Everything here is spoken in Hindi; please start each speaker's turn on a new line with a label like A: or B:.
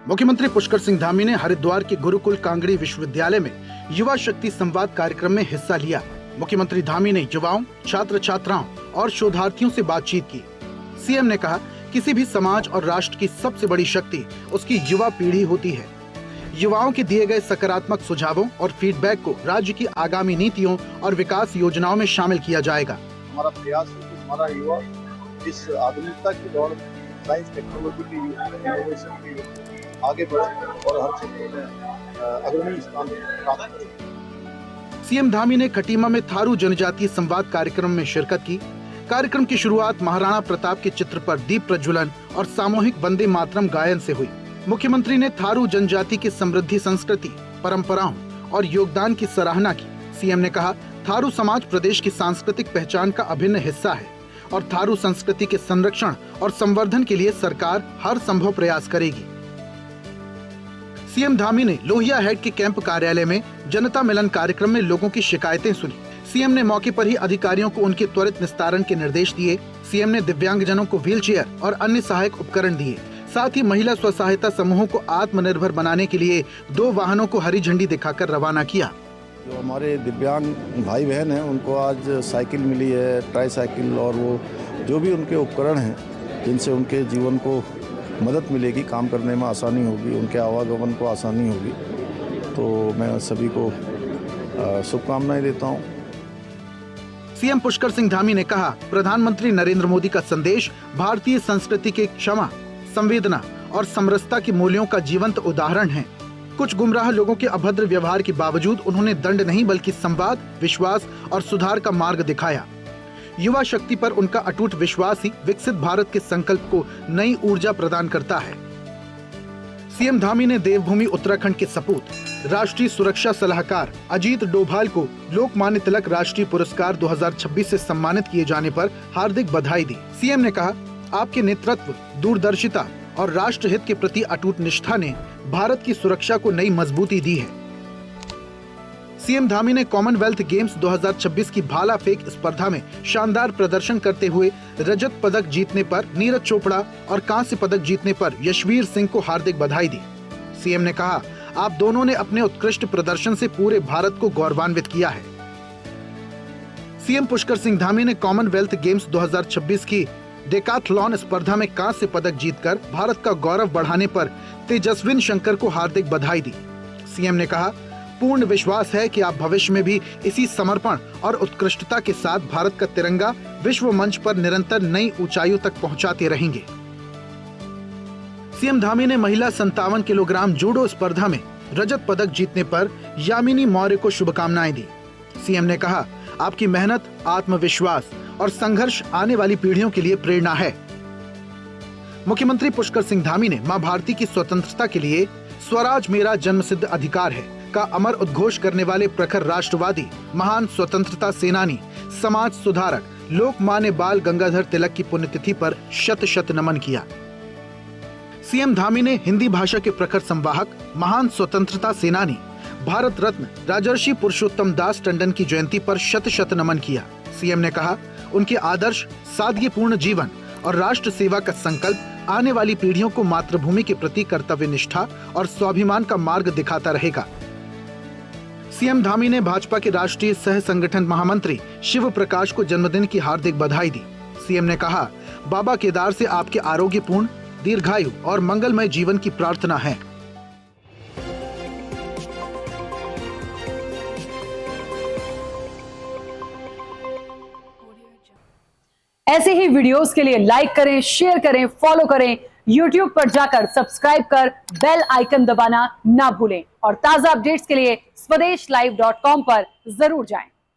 A: मुख्यमंत्री पुष्कर सिंह धामी ने हरिद्वार के गुरुकुल कांगड़ी विश्वविद्यालय में युवा शक्ति संवाद कार्यक्रम में हिस्सा लिया। मुख्यमंत्री धामी ने युवाओं, छात्र छात्राओं और शोधार्थियों से बातचीत की। सीएम ने कहा, किसी भी समाज और राष्ट्र की सबसे बड़ी शक्ति उसकी युवा पीढ़ी होती है। युवाओं के दिए गए सकारात्मक सुझावों और फीडबैक को राज्य की आगामी नीतियों और विकास योजनाओं में शामिल किया जाएगा।
B: हमारा प्रयास है कि हमारा युवा इस आधुनिकता की दौड़ में साइंस टेक्नोलॉजी के युग में, इनोवेशन के युग में आगे बढ़े और हर क्षेत्र में अग्रणी स्थान प्राप्त करे।
A: सीएम धामी ने खटीमा में थारू जनजातीय संवाद कार्यक्रम में शिरकत की। कार्यक्रम की शुरुआत महाराणा प्रताप के चित्र पर दीप प्रज्वलन और सामूहिक वंदे मातरम गायन से हुई। मुख्यमंत्री ने थारू जनजाति की समृद्धि संस्कृति, परंपराओं और योगदान की सराहना की। सीएम ने कहा, थारू समाज प्रदेश की सांस्कृतिक पहचान का अभिन्न हिस्सा है और थारू संस्कृति के संरक्षण और संवर्धन के लिए सरकार हर संभव प्रयास करेगी। सीएम धामी ने लोहिया हेड के कैंप कार्यालय में जनता मिलन कार्यक्रम में लोगों की शिकायतें सुनी। सीएम ने मौके पर ही अधिकारियों को उनके त्वरित निस्तारण के निर्देश दिए। सीएम ने दिव्यांगजनों को व्हीलचेयर और अन्य सहायक उपकरण दिए। साथ ही महिला स्व सहायता समूहों को आत्मनिर्भर बनाने के लिए 2 वाहनों को हरी झंडी दिखाकर रवाना किया।
B: जो हमारे दिव्यांग भाई बहन हैं उनको आज साइकिल मिली है, ट्राई साइकिल, और वो जो भी उनके उपकरण हैं जिनसे उनके जीवन को मदद मिलेगी, काम करने में आसानी होगी, उनके आवागमन को आसानी होगी। तो मैं सभी को शुभकामनाएं देता हूं।
A: सीएम पुष्कर सिंह धामी ने कहा, प्रधानमंत्री नरेंद्र मोदी का संदेश भारतीय संस्कृति के क्षमा, संवेदना और समरसता के मूल्यों का जीवंत उदाहरण है। कुछ गुमराह लोगों के अभद्र व्यवहार के बावजूद उन्होंने दंड नहीं बल्कि संवाद, विश्वास और सुधार का मार्ग दिखाया। युवा शक्ति पर उनका अटूट विश्वास ही विकसित भारत के संकल्प को नई ऊर्जा प्रदान करता है। सीएम धामी ने देवभूमि उत्तराखंड के सपूत, राष्ट्रीय सुरक्षा सलाहकार अजीत डोभाल को लोकमान्य तिलक राष्ट्रीय पुरस्कार 2026 से सम्मानित किए जाने पर हार्दिक बधाई दी। सीएम ने कहा, आपके नेतृत्व, दूरदर्शिता और राष्ट्रहित के प्रति अटूट निष्ठा ने भारत की सुरक्षा को नई मजबूती दी है। सीएम धामी ने कॉमनवेल्थ गेम्स 2026 की भाला फेंक स्पर्धा में शानदार प्रदर्शन करते हुए रजत पदक जीतने पर नीरज चोपड़ा और कांस्य पदक जीतने पर यशवीर सिंह को हार्दिक बधाई दी। सीएम ने कहा, आप दोनों ने अपने उत्कृष्ट प्रदर्शन से पूरे भारत को गौरवान्वित किया है। सीएम पुष्कर सिंह धामी ने कॉमनवेल्थ गेम्स 2026 की डेकाथलॉन स्पर्धा में कांस्य पदक जीतकर भारत का गौरव बढ़ाने पर तेजस्विन शंकर को हार्दिक बधाई दी। सीएम ने कहा, पूर्ण विश्वास है कि आप भविष्य में भी इसी समर्पण और उत्कृष्टता के साथ भारत का तिरंगा विश्व मंच पर निरंतर नई ऊंचाइयों तक पहुंचाते रहेंगे। सीएम धामी ने महिला 57 किलोग्राम जूडो स्पर्धा में रजत पदक जीतने पर यामिनी मौर्य को शुभकामनाएं दी। सीएम ने कहा, आपकी मेहनत, आत्मविश्वास और संघर्ष आने वाली पीढ़ियों के लिए प्रेरणा है। मुख्यमंत्री पुष्कर सिंह धामी ने मां भारती की स्वतंत्रता के लिए स्वराज मेरा जन्मसिद्ध अधिकार है का अमर उद्घोष करने वाले प्रखर राष्ट्रवादी, महान स्वतंत्रता सेनानी, समाज सुधारक लोकमान्य बाल गंगाधर तिलक की पुण्यतिथि पर शत शत नमन किया। सीएम धामी ने हिंदी भाषा के प्रखर संवाहक, महान स्वतंत्रता सेनानी, भारत रत्न राजर्षि पुरुषोत्तम दास टंडन की जयंती पर शत शत नमन किया। सीएम ने कहा, उनके आदर्श, सादगीपूर्ण जीवन और राष्ट्र सेवा का संकल्प आने वाली पीढ़ियों को मातृभूमि के प्रति कर्तव्य निष्ठा और स्वाभिमान का मार्ग दिखाता रहेगा। सीएम धामी ने भाजपा के राष्ट्रीय सह संगठन महामंत्री शिव प्रकाश को जन्मदिन की हार्दिक बधाई दी। सीएम ने कहा, बाबा केदार से आपके आरोग्यपूर्ण, दीर्घायु और मंगलमय जीवन की प्रार्थना है।
C: ऐसे ही वीडियोस के लिए लाइक करें, शेयर करें, फॉलो करें। YouTube पर जाकर सब्सक्राइब कर बेल आइकन दबाना ना भूलें और ताजा अपडेट्स के लिए SwadeshLive.com पर जरूर जाएं।